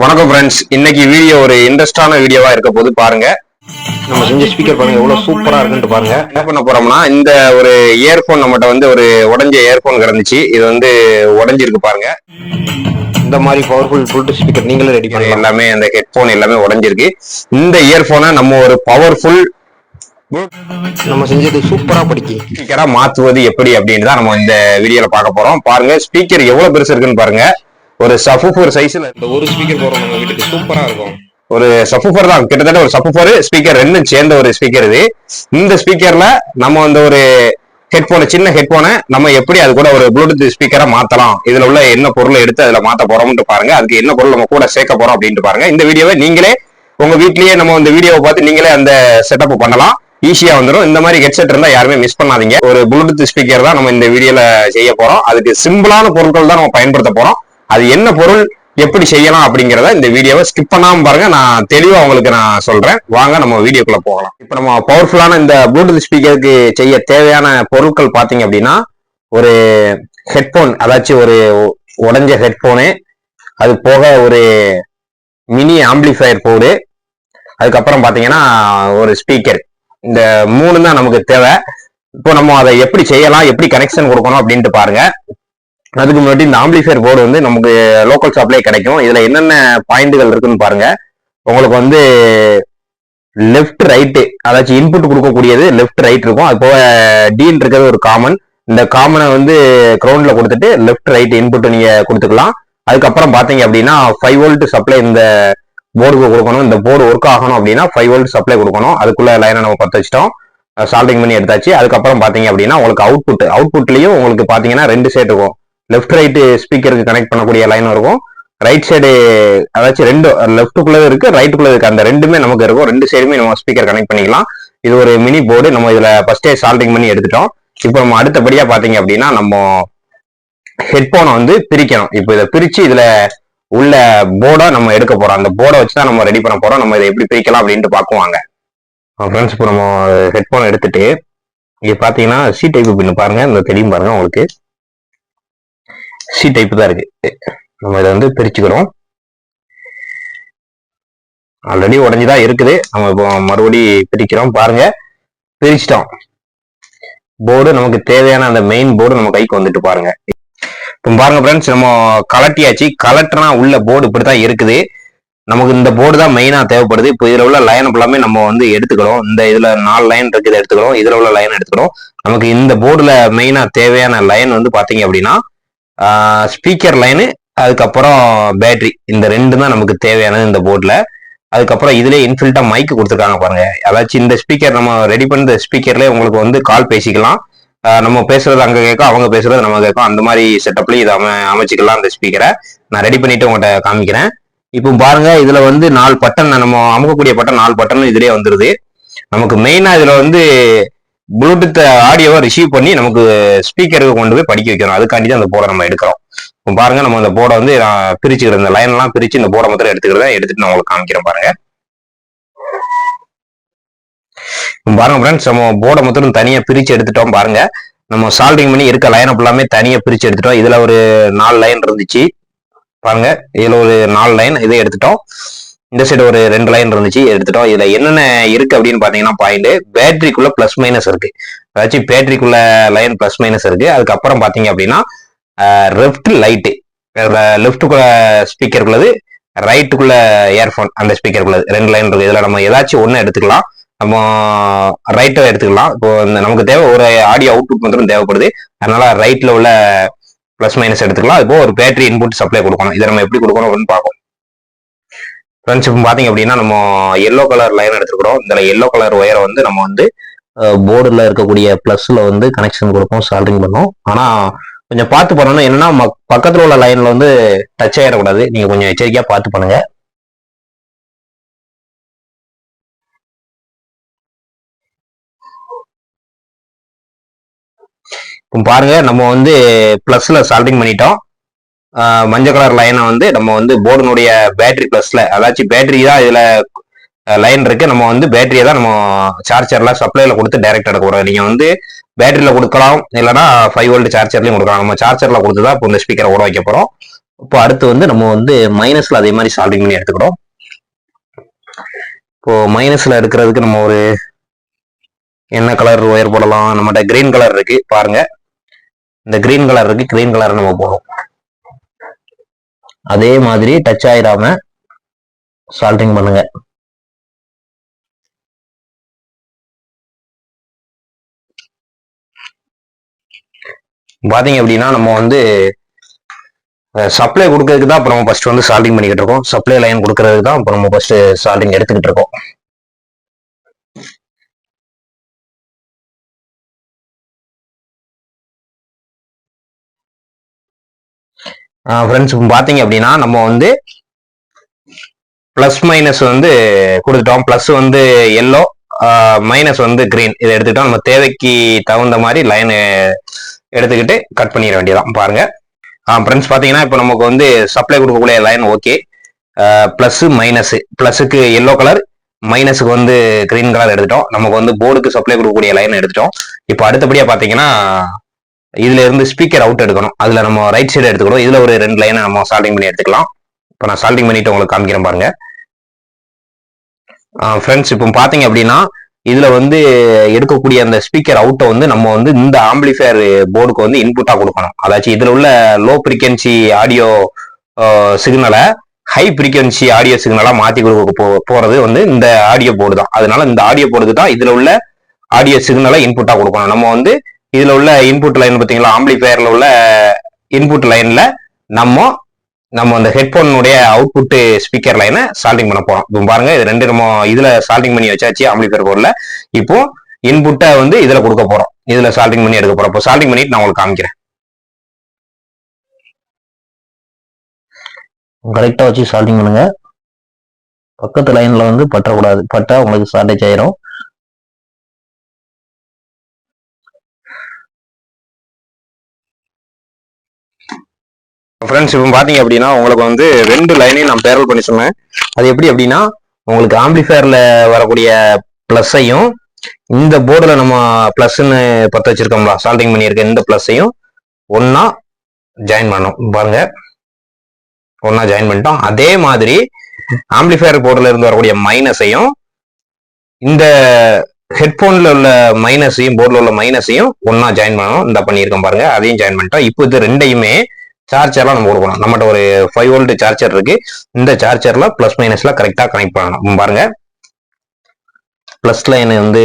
வணக்கம் ஃப்ரெண்ட்ஸ், இன்னைக்கு வீடியோ ஒரு இன்ட்ரெஸ்டான வீடியோவா இருக்க போது பாருங்க. நம்ம செஞ்ச ஸ்பீக்கர் பாருங்க எவ்வளவு சூப்பரா இருக்குன்னு பாருங்க. என்ன பண்ண போறோம்னா, இந்த ஒரு இயர்போன் நம்மகிட்ட வந்து ஒரு உடஞ்ச இயர்போன் கிடந்துச்சு. இது வந்து உடஞ்சிருக்கு பாருங்க. இந்த மாதிரி பவர்ஃபுல் ப்ளூடூத் ஸ்பீக்கர் நீங்களே ரெடி பண்ணலாம். எல்லாமே அந்த ஹெட்போன் எல்லாமே உடஞ்சிருக்கு. இந்த இயர்போனை நம்ம ஒரு பவர்ஃபுல் நம்ம செஞ்சது சூப்பரா படிக்கி ஸ்பீக்கரா மாத்துவது எப்படி அப்படின்னு தான் நம்ம இந்த வீடியோல பார்க்க போறோம். பாருங்க ஸ்பீக்கர் எவ்வளவு பெருசு இருக்குன்னு பாருங்க. ஒரு சஃபூஃபர் சைஸ்ல இந்த ஒரு ஸ்பீக்கர் போறோம் நம்ம வீட்டுக்கு சூப்பரா இருக்கும். ஒரு சஃபூஃபர் தான், கிட்டத்தட்ட ஒரு சஃபூஃபர் ஸ்பீக்கர் ரெண்டும் சேர்ந்த ஒரு ஸ்பீக்கர் இது. இந்த ஸ்பீக்கர்ல நம்ம வந்து ஒரு ஹெட்போனை, சின்ன ஹெட்போனை நம்ம எப்படி அது கூட ஒரு ப்ளூடூத் ஸ்பீக்கரா மாத்தலாம், இதுல உள்ள என்ன பொருளை எடுத்து அதுல மாத்த போறோம்னு பாருங்க. அதுக்கு என்ன பொருள் நம்ம கூட சேர்க்க போறோம் அப்படின்ட்டு பாருங்க. இந்த வீடியோவை நீங்களே உங்க வீட்லயே நம்ம இந்த வீடியோவை பார்த்து நீங்களே அந்த செட்டப் பண்ணலாம். ஈஸியா வந்துடும். இந்த மாதிரி ஹெட்செட் இருந்தா யாருமே மிஸ் பண்ணாதீங்க. ஒரு ப்ளூடூத் ஸ்பீக்கர் தான் நம்ம இந்த வீடியோல செய்ய போறோம். அதுக்கு சிம்பிளான பொருட்கள் தான் நம்ம பயன்படுத்த போறோம். அது என்ன பொருள், எப்படி செய்யலாம் அப்படிங்கிறத இந்த வீடியோவை ஸ்கிப் பண்ணாம பாருங்க. நான் தெளிவா உங்களுக்கு நான் சொல்றேன். வாங்க நம்ம வீடியோக்குள்ள போகலாம். இப்ப நம்ம பவர்ஃபுல்லான இந்த ப்ளூடூத் ஸ்பீக்கருக்கு செய்ய தேவையான பொருட்கள் பாத்தீங்க அப்படின்னா, ஒரு ஹெட்போன், அதாச்சும் ஒரு உடஞ்ச ஹெட்போனு, அது போக ஒரு மினி ஆம்பிளிஃபயர் போர்டு, அதுக்கப்புறம் பாத்தீங்கன்னா ஒரு ஸ்பீக்கர். இந்த மூணு தான் நமக்கு தேவை. இப்போ நம்ம அதை எப்படி செய்யலாம், எப்படி கனெக்ஷன் கொடுக்கணும் அப்படின்ட்டு பாருங்க. அதுக்கு முன்னாடி இந்த ஆம்பிளிஃபயர் போர்டு வந்து நமக்கு லோக்கல் ஷாப்லேயே கிடைக்கும். இதுல என்னென்ன பாயிண்ட்கள் இருக்குன்னு பாருங்க. உங்களுக்கு வந்து லெஃப்ட் ரைட்டு, அதாச்சும் இன்புட் கொடுக்கக்கூடியது லெஃப்ட் ரைட் இருக்கும். அது போக டீன் இருக்கிறது ஒரு காமன். இந்த காமனை வந்து கிரவுண்ட்ல கொடுத்துட்டு லெஃப்ட் ரைட் இன்புட் நீங்க கொடுத்துக்கலாம். அதுக்கப்புறம் பாத்தீங்க அப்படின்னா 5 வோல்ட் சப்ளை இந்த போர்டுக்கு கொடுக்கணும். இந்த போர்டு ஒர்க் ஆகணும் அப்படின்னா 5 வோல்ட் சப்ளை கொடுக்கணும். அதுக்குள்ள லைனை நம்ம பற்ற வச்சிட்டோம், சால்டிங் பண்ணி எடுத்தாச்சு. அதுக்கப்புறம் பாத்தீங்க அப்படின்னா உங்களுக்கு அவுட்புட்லயும் உங்களுக்கு பாத்தீங்கன்னா 2 சைடு இருக்கும். லெஃப்ட் ரைட்டு ஸ்பீக்கருக்கு கனெக்ட் பண்ணக்கூடிய லைன் இருக்கும். ரைட் சைடு, அதாச்சும் ரெண்டு லெஃப்ட்டுக்குள்ளது இருக்கு, ரைட்டுக்குள்ள இருக்கு. அந்த ரெண்டுமே நமக்கு இருக்கும். 2 சைடுமே நம்ம ஸ்பீக்கர் கனெக்ட் பண்ணிக்கலாம். இது ஒரு மினி போர்டு. நம்ம இதுல ஃபர்ஸ்டே சால்டிங் பண்ணி எடுத்துட்டோம். இப்போ நம்ம அடுத்தபடியா பாத்தீங்க அப்படின்னா நம்ம ஹெட்போனை வந்து பிரிக்கணும். இப்போ இதை பிரிச்சு இதுல உள்ள போர்டை நம்ம எடுக்க போறோம். அந்த போர்டை வச்சுதான் நம்ம ரெடி பண்ண போறோம். நம்ம இதை எப்படி பிரிக்கலாம் அப்படின்ட்டு பாக்குவாங்க. ஃப்ரெண்ட்ஸ், இப்போ நம்ம ஹெட்போனை எடுத்துட்டு இங்க பாத்தீங்கன்னா சி டைப் பின்னு பாருங்க. இந்த தெரியும் பாருங்க உங்களுக்கு, சி டைப் தான் இருக்கு. நம்ம இதை வந்து பிரிச்சுக்கிறோம். ஆல்ரெடி உடஞ்சுதான் இருக்குது. நம்ம இப்போ மறுபடி பிரிக்கிறோம். பாருங்க, பிரிச்சிட்டோம். போர்டு நமக்கு தேவையான அந்த மெயின் போர்டு நம்ம கைக்கு வந்துட்டு பாருங்க. இப்போ பாருங்க ஃப்ரெண்ட்ஸ், நம்ம கலட்டியாச்சு. கலட்டுனா உள்ள போர்டு இப்படிதான் இருக்குது. நமக்கு இந்த போர்டு தான் மெயினா தேவைப்படுது. இப்போ இதுல உள்ள லைன் எல்லாமே நம்ம வந்து எடுத்துக்கிறோம். இந்த இதுல 4 லைன் இருக்குது, எடுத்துக்கிறோம். இதுல உள்ள லைன் எடுத்துக்கிறோம். நமக்கு இந்த போர்டுல மெயினா தேவையான லைன் வந்து பாத்தீங்க அப்படின்னா ஸ்பீக்கர் லைனு, அதுக்கப்புறம் பேட்டரி. இந்த 2 தான் நமக்கு தேவையானது இந்த போர்டில். அதுக்கப்புறம் இதுலேயே இன்ஃபில்ட்டா மைக்கு கொடுத்துருக்காங்க பாருங்க. அதாச்சும் இந்த ஸ்பீக்கர் நம்ம ரெடி பண்ண ஸ்பீக்கர்லேயே உங்களுக்கு வந்து கால் பேசிக்கலாம். நம்ம பேசுறது அங்கே கேட்கும், அவங்க பேசுறது நம்ம கேட்கும். அந்த மாதிரி செட்டப்லேயும் இதை அமைச்சிக்கலாம். அந்த ஸ்பீக்கரை நான் ரெடி பண்ணிட்டு உங்கள்கிட்ட காமிக்கிறேன். இப்போ பாருங்க, இதுல வந்து 4 பட்டன், நம்ம அமுக்கக்கூடிய பட்டன் 4 பட்டன் இதுலேயே வந்துருது. நமக்கு மெயினா இதுல வந்து ப்ளூடூத் ஆடியோவை ரிசீவ் பண்ணி நமக்கு ஸ்பீக்கருக்கு கொண்டு போய் படிக்க வைக்கணும். அதுக்காண்டி தான் அந்த போர்டை நம்ம எடுக்கிறோம். இப்போ பாருங்க, நம்ம இந்த போர்டை வந்து நான் பிரிச்சுக்கிறேன். இந்த லைன் எல்லாம் பிரிச்சு இந்த போர்டை மாத்திரம் எடுத்துக்கிறேன். எடுத்துட்டு நான் உங்களுக்கு காமிக்கிறேன் பாருங்க. பாருங்க ஃப்ரெண்ட்ஸ், நம்ம போர்டை மாத்திரம் தனியா பிரிச்சு எடுத்துட்டோம். பாருங்க, நம்ம சால்டிங் பண்ணி இருக்க லைன் அப் எல்லாமே தனியா பிரிச்சு எடுத்துட்டோம். இதுல ஒரு 4 லைன் இருந்துச்சு பாருங்க. இதுல ஒரு 4 லைன் இதை எடுத்துட்டோம். இந்த சைடு ஒரு 2 லைன் இருந்துச்சு, எடுத்துட்டோம். இதுல என்னென்ன இருக்கு அப்படின்னு பாத்தீங்கன்னா, பாயிண்ட் பேட்டரிக்குள்ள பிளஸ் மைனஸ் இருக்கு. அதாச்சும் பேட்டரிக்குள்ள லைன் பிளஸ் மைனஸ் இருக்கு. அதுக்கப்புறம் பாத்தீங்க அப்படின்னா லெஃப்ட் லைட்டு, லெஃப்ட்டுக்குள்ள ஸ்பீக்கருக்குள்ளது, ரைட்டுக்குள்ள இயர்போன் அந்த ஸ்பீக்கருக்குள்ளது 2 லைன் இருக்கு. இதுல நம்ம ஏதாச்சும் ஒண்ணு எடுத்துக்கலாம். நம்ம ரைட்டை எடுத்துக்கலாம். இப்போ நமக்கு தேவை ஒரு ஆடியோ அவுட்புட் மட்டும் தேவைப்படுது. அதனால ரைட்ல உள்ள பிளஸ் மைனஸ் எடுத்துக்கலாம். இப்போ ஒரு பேட்டரி இன்புட் சப்ளை கொடுக்கணும். இதை நம்ம எப்படி கொடுக்கணும் அப்படின்னு பார்ப்போம். ஃப்ரெண்ட்ஸ், இப்போ பாத்தீங்க அப்படின்னா நம்ம எல்லோ கலர் லைன் எடுத்துக்கிறோம். இந்த எல்லோ கலர் ஒயரை வந்து நம்ம வந்து போர்டுல இருக்கக்கூடிய பிளஸ்ல வந்து கனெக்ஷன் கொடுப்போம், சால்டிங் பண்ணோம். ஆனா கொஞ்சம் பார்த்து பண்ணணும். என்னன்னா பக்கத்துல உள்ள லைன்ல வந்து டச் ஆயிடக்கூடாது. நீங்க கொஞ்சம் எச்சரிக்கையா பார்த்து பண்ணுங்க. இப்போ பாருங்க, நம்ம வந்து பிளஸ்ல சால்டிங் பண்ணிட்டோம். மஞ்சள் கலர் லைனை வந்து நம்ம வந்து போர்டுனுடைய பேட்டரி பிளஸ்ல, அதாச்சும் பேட்டரி தான் இதுல லைன் இருக்கு. நம்ம வந்து பேட்டரியை தான் நம்ம சார்ஜர்ல சப்ளைல கொடுத்து டைரக்ட் எடுக்கக்கூடாது. நீங்க வந்து பேட்டரியில கொடுக்கலாம், இல்லைன்னா 5 வோல்ட் சார்ஜர்லயும் கொடுக்கலாம். நம்ம சார்ஜர்ல கொடுத்துதான் இப்போ இந்த ஸ்பீக்கரை ஓட வைக்க போறோம். இப்போ அடுத்து வந்து நம்ம வந்து மைனஸ்ல அதே மாதிரி சால்விங் பண்ணி எடுத்துக்கிறோம். இப்போ மைனஸ்ல எடுக்கிறதுக்கு நம்ம ஒரு என்ன கலர் ஒயர் போடலாம்? நம்மகிட்ட கிரீன் கலர் இருக்கு பாருங்க. இந்த கிரீன் கலர் இருக்கு, கிரீன் கலர் நம்ம போடுறோம். அதே மாதிரி டச் ஆயிராம சால்டிங் பண்ணுங்க. பாத்தீங்க அப்படின்னா நம்ம வந்து சப்ளை கொடுக்கறதுக்கு தான் இப்போ நம்ம ஃபர்ஸ்ட் வந்து சால்டிங் பண்ணிக்கிட்டு இருக்கோம். சப்ளை லைன் கொடுக்கறதுக்கு தான் இப்போ நம்ம ஃபர்ஸ்ட் சால்டிங் எடுத்துக்கிட்டு இருக்கோம். ஃப்ரெண்ட்ஸ் பாத்தீங்க அப்படின்னா நம்ம வந்து பிளஸ் மைனஸ் வந்து கொடுத்துட்டோம். பிளஸ் வந்து எல்லோ, மைனஸ் வந்து கிரீன். இதை எடுத்துக்கிட்டோம். நம்ம தேவைக்கு தகுந்த மாதிரி லைன் எடுத்துக்கிட்டு கட் பண்ணிட வேண்டியதான். பாருங்க ஃப்ரெண்ட்ஸ் பாத்தீங்கன்னா இப்போ நமக்கு வந்து சப்ளை கொடுக்கக்கூடிய லைன் ஓகே. பிளஸ் மைனஸ், பிளஸுக்கு எல்லோ கலர், மைனஸுக்கு வந்து கிரீன் கலர் எடுத்துட்டோம். நமக்கு வந்து போர்டுக்கு சப்ளை கொடுக்கக்கூடிய லைன் எடுத்துட்டோம். இப்போ அடுத்தபடியா பாத்தீங்கன்னா இதுல இருந்து ஸ்பீக்கர் அவுட் எடுக்கணும். அதுல நம்ம ரைட் சைடு எடுத்துக்கணும். இதுல ஒரு 2 லைனை நம்ம சால்டிங் பண்ணி எடுத்துக்கலாம். இப்போ நான் சால்டிங் பண்ணிட்டு உங்களுக்கு காமிக்கிறேன் பாருங்க. ஃப்ரெண்ட்ஸ் இப்போ பாத்தீங்க அப்படின்னா இதுல வந்து எடுக்கக்கூடிய அந்த ஸ்பீக்கர் அவுட்டை வந்து நம்ம வந்து இந்த ஆம்பிளிஃபயர் போர்டுக்கு வந்து இன்புட்டா கொடுக்கணும். அதாச்சும் இதுல உள்ள லோ ஃப்ரீக்வன்சி ஆடியோ சிக்னலை ஹை ஃப்ரீக்வன்சி ஆடியோ சிக்னலா மாத்தி கொடுக்க போறது வந்து இந்த ஆடியோ போர்டு தான். அதனால இந்த ஆடியோ போர்டுக்கு தான் இதுல உள்ள ஆடியோ சிக்னலை இன்புட்டா கொடுக்கணும். நம்ம வந்து இதுல உள்ள இன்புட் லைன் பாத்தீங்களா, ஆம்பிளிஃபயர்ல உள்ள இன்புட் லைன்ல நம்ம அந்த ஹெட்போனுடைய அவுட்புட் ஸ்பீக்கர் லைனை சால்டிங் பண்ண போறோம். இப்போ பாருங்க இது 2 நம்ம இதுல சால்டிங் பண்ணி வச்சாச்சு ஆம்பிளிஃபயர் போர்டுல. இப்போ இன்புட்டை வந்து இதுல கொடுக்க போறோம். இதுல சால்டிங் பண்ணி எடுக்க போறோம். இப்போ சால்டிங் பண்ணிட்டு நான் உங்களுக்கு காமிக்கிறேன். கரெக்டா வச்சு சால்டிங் பண்ணுங்க. பக்கத்து லைன்ல வந்து பற்றக்கூடாது. பட்டா உங்களுக்கு ஷார்டேஜ் ஆயிரும். ஃப்ரெண்ட்ஸ் இப்போ பாத்தீங்க அப்படின்னா உங்களுக்கு வந்து 2 லைனையும் நான் பேரல் பண்ணி சொன்னேன். அது எப்படி அப்படின்னா உங்களுக்கு ஆம்பிளிஃபயர்ல வரக்கூடிய பிளஸ்ஸையும் இந்த போர்டுல நம்ம பிளஸ்ன்னு பத்த வச்சிருக்கோம்ல சால்டிங் பண்ணியிருக்க இந்த பிளஸ்ஸையும் ஒன்னா ஜாயின் பண்ணோம். பாருங்க ஒன்னா ஜாயின் பண்ணிட்டோம். அதே மாதிரி ஆம்பிளிஃபயர் போர்டுல இருந்து வரக்கூடிய மைனஸையும் இந்த ஹெட்போன்ல உள்ள மைனஸையும் போர்டுல உள்ள மைனஸையும் ஒன்னா ஜாயின் பண்ணணும். இந்த பண்ணியிருக்கோம் பாருங்க, அதையும் ஜாயின் பண்ணிட்டோம். இப்போ இது 2யுமே சார்ஜர்லாம் நம்ம கொடுக்கணும். நம்மகிட்ட ஒரு 5 வோல்ட் சார்ஜர் இருக்கு. இந்த சார்ஜர்ல பிளஸ் மைனஸ்ல கரெக்டா கனெக்ட் பண்ணணும். பாருங்க பிளஸ் லைன் வந்து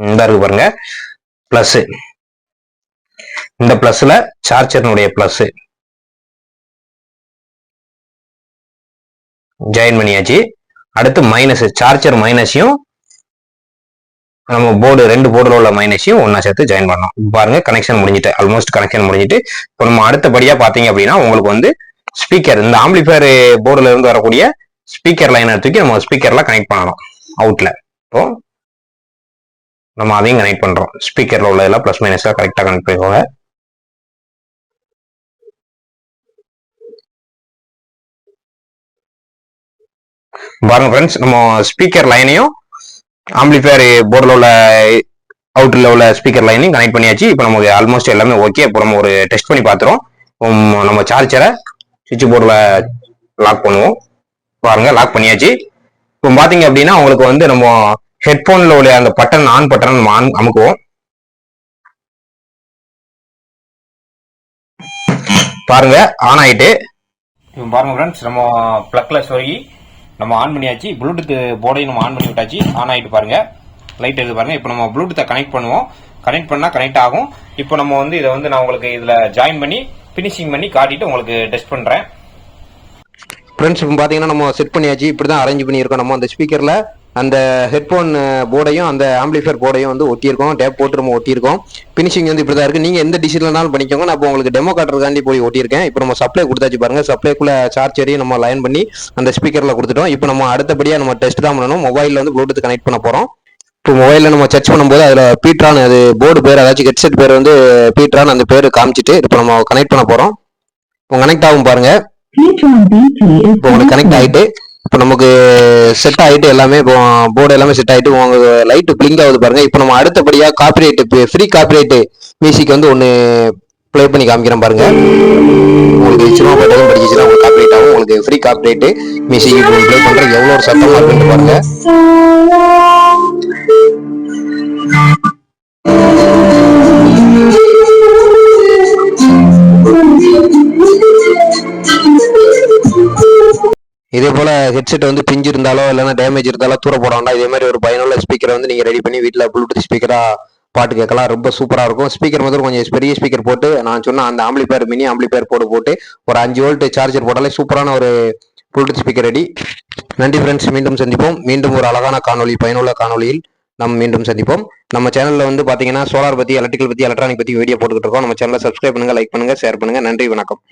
இந்த இருக்கு பாருங்க பிளஸ், இந்த பிளஸ்ல சார்ஜர்னுடைய பிளஸ் ஜாயின் பண்ணியாச்சு. அடுத்து மைனஸ், சார்ஜர் மைனஸையும் நம்ம போர்டு 2 போர்டுல உள்ள மைனஸையும் ஒன்னா சேர்த்து ஜாயின் பண்ணோம். பாருங்க கனெக்ஷன் முடிஞ்சிட்டு, ஆல்மோஸ்ட் கனெக்ஷன் முடிஞ்சிட்டு. இப்போ நம்ம அடுத்தபடியா பாத்தீங்க அப்படின்னா உங்களுக்கு வந்து ஸ்பீக்கர், இந்த ஆம்பிளிஃபயர் போர்டுல இருந்து வரக்கூடிய ஸ்பீக்கர் லைனை தூக்கி நம்ம ஸ்பீக்கர்ல கனெக்ட் பண்ணணும் அவுட்ல. இப்போ நம்ம அதையும் கனெக்ட் பண்றோம். ஸ்பீக்கர்ல உள்ள எல்லாம் பிளஸ் மைனஸ்ல கரெக்டா கனெக்ட் பண்ணிக்கோங்க. பாருங்க ஃப்ரெண்ட்ஸ் நம்ம ஸ்பீக்கர் லைனையும் ஆம்பிளிஃபயர் போர்டில் உள்ள அவுட்டர்ல உள்ள ஸ்பீக்கர் லைனையும் கனெக்ட் பண்ணியாச்சு. இப்போ நமக்கு ஆல்மோஸ்ட் எல்லாமே ஓகே. இப்போ நம்ம ஒரு டெஸ்ட் பண்ணி பார்த்துறோம். நம்ம சார்ஜரை சுவிட்ச் போர்டில் லாக் பண்ணுவோம். பாருங்க லாக் பண்ணியாச்சு. இப்போ பாத்தீங்க அப்படின்னா உங்களுக்கு வந்து நம்ம ஹெட்போன்ல உள்ள அந்த பட்டன் ஆன் பட்டன் நம்ம அமுக்குவோம். பாருங்க ஆன் ஆயிட்டு. இப்போ பாருங்க ஃப்ரெண்ட்ஸ் நம்ம பிளக்ல சொருகி நம்ம ஆன் பண்ணியாச்சு. ப்ளூடூத் போர்டையும் நம்ம ஆன் பண்ணி விட்டாச்சு. ஆன் ஆயிட்டு பாருங்க லைட் எடுத்து பாருங்க. இப்போ நம்ம ப்ளூடூத்தை கனெக்ட் பண்ணுவோம். கனெக்ட் பண்ணா கனெக்ட் ஆகும். இப்போ நம்ம வந்து இதை வந்து நான் உங்களுக்கு இதுல ஜாயின் பண்ணி பினிஷிங் பண்ணி காட்டிட்டு உங்களுக்கு டெஸ்ட் பண்றேன். ஃப்ரெண்ட்ஸ் இப்போ பாத்தீங்கன்னா நம்ம செட் பண்ணியாச்சு. இப்படிதான் அரேஞ்ச் பண்ணியிருக்கோம். நம்ம அந்த ஸ்பீக்கர்ல அந்த ஹெட்போன் போர்டையும் அந்த ஆம்பிளிஃபயர் போர்டையும் வந்து ஒட்டியிருக்கோம். டேப் போட்டு நம்ம ஒட்டியிருக்கோம். பினிஷிங் வந்து இப்படிதான் இருக்கு. நீங்க எந்த டிசைன்லனாலும் பண்ணிக்கோங்க. நான் இப்போ உங்களுக்கு டெமோ காட்டுறதுக்காண்டி போய் ஒட்டியிருக்கேன். இப்போ நம்ம சப்ளை கொடுத்தாச்சு பாருங்க. சப்ளைக்குள்ள சார்ஜரையும் நம்ம லைன் பண்ணி அந்த ஸ்பீக்கர்ல கொடுத்துட்டோம். இப்போ நம்ம அடுத்தபடியா நம்ம டெஸ்ட் தான் பண்ணணும். மொபைல்ல வந்து ப்ளூடூத் கனெக்ட் பண்ண போறோம். இப்போ மொபைல்ல நம்ம சர்ச் பண்ணும்போது அதுல பீட்ரான், அது போர்டு பேர், அதாச்சும் ஹெட்செட் பேர் வந்து பீட்ரான், அந்த பேரு காமிச்சிட்டு இப்போ நம்ம கனெக்ட் பண்ண போறோம். இப்போ கனெக்ட் ஆகும் பாருங்க. இப்போ உங்களுக்கு கனெக்ட் ஆயிட்டு இப்போ நமக்கு செட் ஆயிட்டு எல்லாமே, இப்போ போர்டு எல்லாமே செட் ஆயிட்டு உங்களுக்கு லைட் பிளிங்க் ஆகுது பாருங்க. இப்போ நம்ம அடுத்தபடியா காப்பிரைட், ஃப்ரீ காப்பிரைட் மியூசிக் வந்து ஒன்று ப்ளே பண்ணி காமிக்கிறேன் பாருங்க. உங்களுக்கு சினிமா பாட்டு படிச்சுன்னா உங்களுக்கு காப்பிரைட் ஆகும். உங்களுக்கு ஃப்ரீ காப்பிரைட் மியூசிக் ப்ளே பண்ற எவ்வளோ ஒரு சத்தமா இருக்குன்னு பாருங்க. இதே போல ஹெட்செட் வந்து பிஞ்சு இருந்தாலோ இல்லைன்னா டேமேஜ் இருந்தாலோ தூர போட வேண்டாம். இதே மாதிரி ஒரு பயனுள்ள ஸ்பீக்கரை வந்து நீங்க ரெடி பண்ணி வீட்டில் ப்ளூடூத் ஸ்பீக்கரா பாட்டு கேட்கலாம். ரொம்ப சூப்பரா இருக்கும். ஸ்பீக்கர் வந்து கொஞ்சம் பெரிய ஸ்பீக்கர் போட்டு நான் சொன்ன அந்த ஆம்பிளிஃபயர் மினி ஆம்பிளிஃபயர் போட்டு ஒரு 5 வோல்ட் சார்ஜர் போட்டாலே சூப்பரான ஒரு ப்ளூடூத் ஸ்பீக்கர் ரெடி. நன்றி ஃப்ரெண்ட்ஸ், மீண்டும் சந்திப்போம். மீண்டும் ஒரு அழகான காணொலி, பயனுள்ள காணொலியில் நம்ம மீண்டும் சந்திப்போம். நம்ம சேனல்ல வந்து பாத்தீங்கன்னா சோலார் பத்தி, எலக்ட்ரிக்கல் பத்தி, எலக்ட்ரானிக் பத்தி வீடியோ போட்டுக்கிட்டு இருக்கோம். நம்ம சேனலை சப்ஸ்கிரைப் பண்ணுங்க, லைக் பண்ணுங்க, ஷேர் பண்ணுங்க. நன்றி, வணக்கம்.